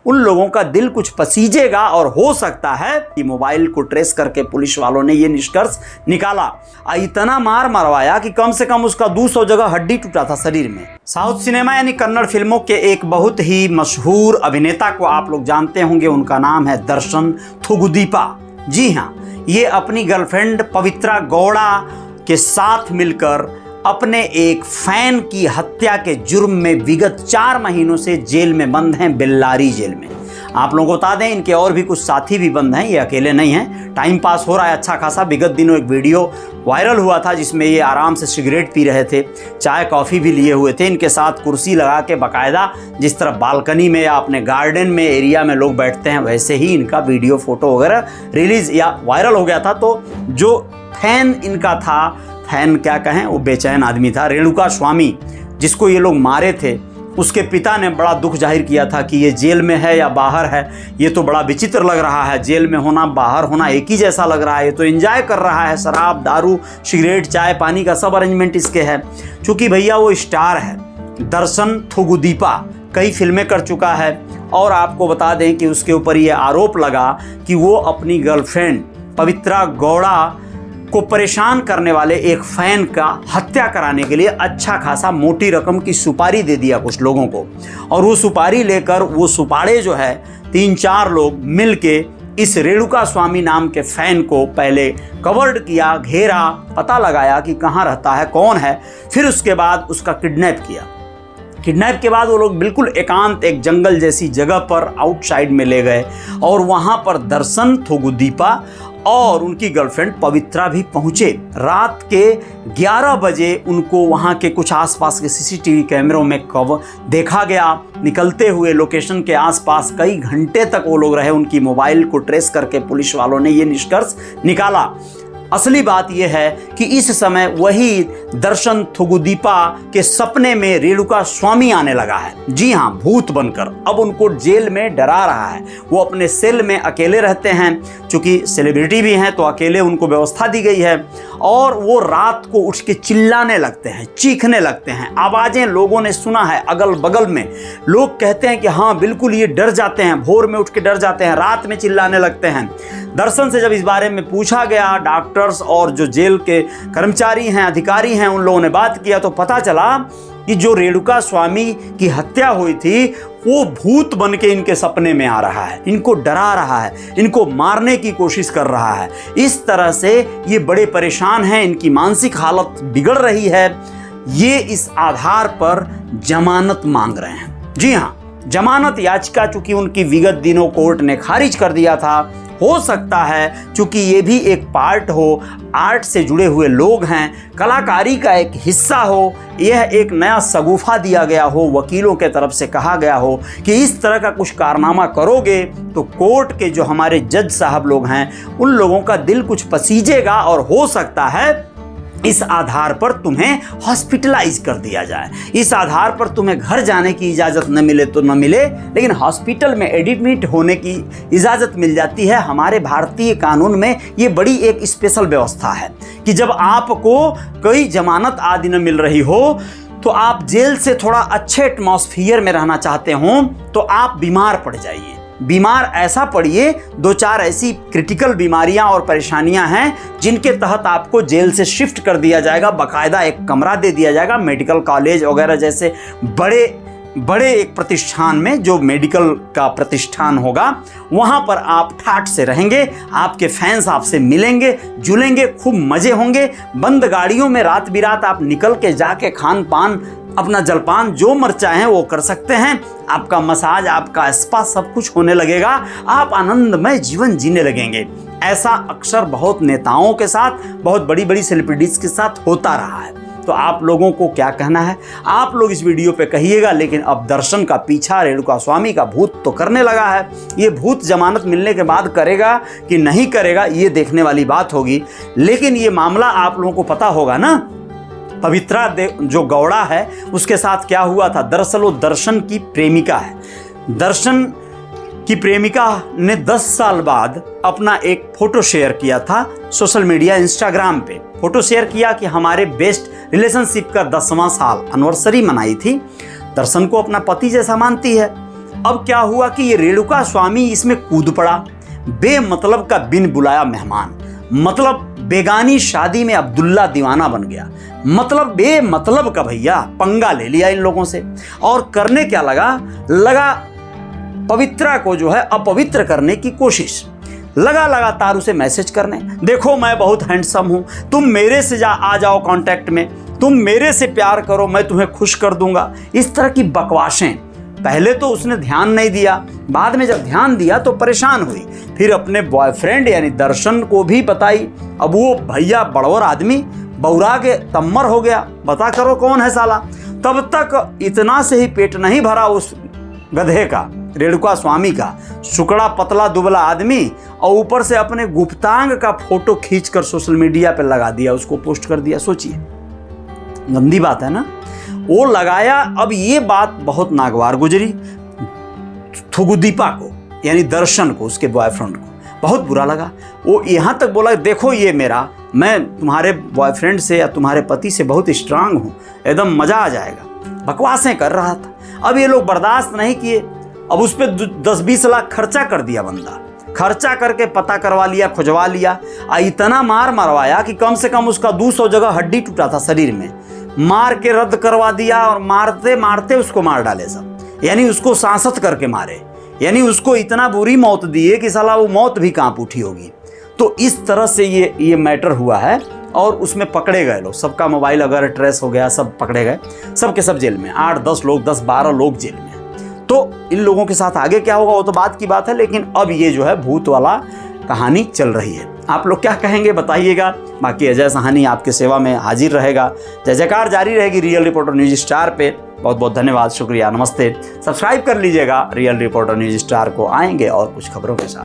उन लोगों का दिल कुछ पसीजेगा और हो सकता है कि मोबाइल को ट्रेस करके पुलिस वालों ने ये निष्कर्ष निकाला। इतना मार मरवाया कि कम से कम उसका 200 जगह हड्डी टूटा था शरीर में। साउथ सिनेमा यानी कन्नड़ फिल्मों के एक बहुत ही मशहूर अभिनेता को आप लोग जानते होंगे, उनका नाम है दर्शन थुगुदीपा। जी हाँ, ये अपनी गर्लफ्रेंड पवित्रा गौड़ा के साथ मिलकर अपने एक फैन की हत्या के जुर्म में विगत 4 महीनों से जेल में बंद हैं, बेल्लारी जेल में। आप लोगों को बता दें, इनके और भी कुछ साथी भी बंद हैं, ये अकेले नहीं हैं। टाइम पास हो रहा है अच्छा खासा। विगत दिनों एक वीडियो वायरल हुआ था जिसमें ये आराम से सिगरेट पी रहे थे, चाय कॉफ़ी भी लिए हुए थे। इनके साथ कुर्सी लगा के बाकायदा जिस तरह बालकनी में या अपने गार्डन में एरिया में लोग बैठते हैं, वैसे ही इनका वीडियो फोटो वगैरह रिलीज या वायरल हो गया था। तो जो फैन इनका था, फैन क्या कहें, वो बेचैन आदमी था, रेणुका स्वामी, जिसको ये लोग मारे थे, उसके पिता ने बड़ा दुख जाहिर किया था कि ये जेल में है या बाहर है, ये तो बड़ा विचित्र लग रहा है, जेल में होना बाहर होना एक ही जैसा लग रहा है, ये तो एंजॉय कर रहा है, शराब दारू सिगरेट चाय पानी का सब अरेंजमेंट इसके है। चूँकि भैया वो स्टार है, दर्शन थुगुदीपा कई फिल्में कर चुका है। और आपको बता दें कि उसके ऊपर ये आरोप लगा कि वो अपनी गर्लफ्रेंड पवित्रा गौड़ा को परेशान करने वाले एक फैन का हत्या कराने के लिए अच्छा खासा मोटी रकम की सुपारी दे दिया कुछ लोगों को। और वो सुपारी लेकर वो सुपाड़े जो है 3-4 लोग मिलके इस रेणुका स्वामी नाम के फैन को पहले कवर्ड किया, घेरा, पता लगाया कि कहाँ रहता है, कौन है, फिर उसके बाद उसका किडनैप किया। किडनैप के बाद वो लोग बिल्कुल एकांत एक जंगल जैसी जगह पर आउटसाइड में ले गए और वहाँ पर दर्शन थुगुदीपा और उनकी गर्लफ्रेंड पवित्रा भी पहुँचे। रात के 11 बजे उनको वहाँ के कुछ आसपास के सीसीटीवी कैमरों में देखा गया। निकलते हुए लोकेशन के आसपास कई घंटे तक वो लोग रहे। उनकी मोबाइल को ट्रेस करके पुलिस वालों ने ये निष्कर्ष निकाला। असली बात यह है कि इस समय वही दर्शन थुगुदीपा के सपने में रेणुका स्वामी आने लगा है। जी हाँ, भूत बनकर अब उनको जेल में डरा रहा है। वो अपने सेल में अकेले रहते हैं, चूंकि सेलिब्रिटी भी हैं तो अकेले उनको व्यवस्था दी गई है। और वो रात को उठ के चिल्लाने लगते हैं, चीखने लगते हैं। आवाज़ें लोगों ने सुना है अगल बगल में। लोग कहते हैं कि हाँ बिल्कुल ये डर जाते हैं, भोर में उठ के डर जाते हैं, रात में चिल्लाने लगते हैं। दर्शन से जब इस बारे में पूछा गया, डॉक्टर्स और जो जेल के कर्मचारी हैं, अधिकारी हैं, उन लोगों ने बात किया तो पता चला कि जो रेणुका स्वामी की हत्या हुई थी वो भूत बन के इनके सपने में आ रहा है, इनको डरा रहा है, इनको मारने की कोशिश कर रहा है। इस तरह से ये बड़े परेशान हैं, इनकी मानसिक हालत बिगड़ रही है। ये इस आधार पर जमानत मांग रहे हैं। जी हाँ, जमानत याचिका चूंकि उनकी विगत दिनों कोर्ट ने खारिज कर दिया था। हो सकता है चूंकि ये भी एक पार्ट हो, आर्ट से जुड़े हुए लोग हैं, कलाकारी का एक हिस्सा हो, यह एक नया सगुफा दिया गया हो, वकीलों के तरफ से कहा गया हो कि इस तरह का कुछ कारनामा करोगे तो कोर्ट के जो हमारे जज साहब लोग हैं उन लोगों का दिल कुछ पसीजेगा और हो सकता है इस आधार पर तुम्हें हॉस्पिटलाइज कर दिया जाए। इस आधार पर तुम्हें घर जाने की इजाज़त न मिले तो न मिले, लेकिन हॉस्पिटल में एडमिट होने की इजाज़त मिल जाती है। हमारे भारतीय कानून में ये बड़ी एक स्पेशल व्यवस्था है कि जब आपको कोई जमानत आदि न मिल रही हो तो आप जेल से थोड़ा अच्छे एटमॉस्फियर में रहना चाहते हो तो आप बीमार पड़ जाइए। बीमार ऐसा पड़िए, 2-4 ऐसी क्रिटिकल बीमारियां और परेशानियां हैं जिनके तहत आपको जेल से शिफ्ट कर दिया जाएगा, बाकायदा एक कमरा दे दिया जाएगा मेडिकल कॉलेज वगैरह जैसे बड़े एक प्रतिष्ठान में, जो मेडिकल का प्रतिष्ठान होगा वहाँ पर आप ठाठ से रहेंगे। आपके फैंस आपसे मिलेंगे, जुलेंगे, खूब मज़े होंगे। बंद गाड़ियों में रात बिरात आप निकल के जाके खान पान अपना जलपान जो मर चाहें वो कर सकते हैं। आपका मसाज, आपका स्पा सब कुछ होने लगेगा। आप आनंदमय जीवन जीने लगेंगे। ऐसा अक्सर बहुत नेताओं के साथ, बहुत बड़ी बड़ी सेलिब्रिटीज के साथ होता रहा है। तो आप लोगों को क्या कहना है, आप लोग इस वीडियो पे कहिएगा। लेकिन अब दर्शन का पीछा रेणुका स्वामी का भूत तो करने लगा है। ये भूत जमानत मिलने के बाद करेगा कि नहीं करेगा ये देखने वाली बात होगी। लेकिन ये मामला आप लोगों को पता होगा ना, पवित्रा जो गौड़ा है उसके साथ क्या हुआ था। दरअसल वो दर्शन की प्रेमिका है। दर्शन की प्रेमिका ने 10 साल बाद अपना एक फोटो शेयर किया था सोशल मीडिया इंस्टाग्राम पे। फोटो शेयर किया कि हमारे बेस्ट रिलेशनशिप का 10वां साल एनिवर्सरी मनाई थी। दर्शन को अपना पति जैसा मानती है। अब क्या हुआ कि ये रेणुका स्वामी इसमें कूद पड़ा, बेमतलब का बिन बुलाया मेहमान, मतलब बेगानी शादी में अब्दुल्ला दीवाना बन गया, मतलब बेमतलब का भैया पंगा ले लिया इन लोगों से। और करने क्या लगा पवित्रा को जो है अपवित्र करने की कोशिश, लगातार उसे मैसेज करने, देखो मैं बहुत हैंडसम हूं, तुम मेरे से आ जाओ कांटेक्ट में, तुम मेरे से प्यार करो, मैं तुम्हें खुश कर दूंगा। इस तरह की बकवासें। पहले तो उसने ध्यान नहीं दिया, बाद में जब ध्यान दिया तो परेशान हुई, फिर अपने बॉयफ्रेंड यानी दर्शन को भी बताई। अब वो भैया बड़वर आदमी बौरा के तम्मर हो गया, बता करो कौन है साला। तब तक इतना से ही पेट नहीं भरा उस गधे का, रेणुका स्वामी का, शुक्ला पतला दुबला आदमी, और ऊपर से अपने गुप्तांग का फोटो खींचकर सोशल मीडिया पे लगा दिया, उसको पोस्ट कर दिया। सोचिए, गंदी बात है ना। वो लगाया। अब ये बात बहुत नागवार गुजरी थुगुदीपा को, यानी दर्शन को, उसके बॉयफ्रेंड को बहुत बुरा लगा। वो यहाँ तक बोला, देखो ये मैं तुम्हारे बॉयफ्रेंड से या तुम्हारे पति से बहुत स्ट्रांग हूँ, एकदम मज़ा आ जाएगा। बकवासें कर रहा था। अब ये लोग बर्दाश्त नहीं किए, अब उस पर 10-20 लाख खर्चा कर दिया बंदा, खर्चा करके पता करवा लिया, खुजवा लिया, इतना मार मरवाया कि कम से कम उसका 200 जगह हड्डी टूटा था शरीर में, मार के रद्द करवा दिया, और मारते मारते उसको मार डाले सब, यानी उसको सांसत करके मारे, यानी उसको इतना बुरी मौत दिए कि साला वो मौत भी कांप उठी होगी। तो इस तरह से ये मैटर हुआ है, और उसमें पकड़े गए लोग, सबका मोबाइल अगर ट्रेस हो गया, सब पकड़े गए, सब के सब जेल में, 8-10 लोग, 10-12 लोग जेल में। तो इन लोगों के साथ आगे क्या होगा वो तो बात की बात है, लेकिन अब ये जो है भूत वाला कहानी चल रही है। आप लोग क्या कहेंगे बताइएगा। बाकी अजय साहनी आपके सेवा में हाजिर रहेगा। जय जयकार जारी रहेगी रियल रिपोर्टर न्यूज स्टार पे। बहुत बहुत धन्यवाद, शुक्रिया, नमस्ते। सब्सक्राइब कर लीजिएगा रियल रिपोर्टर न्यूज स्टार को। आएंगे और कुछ खबरों के साथ।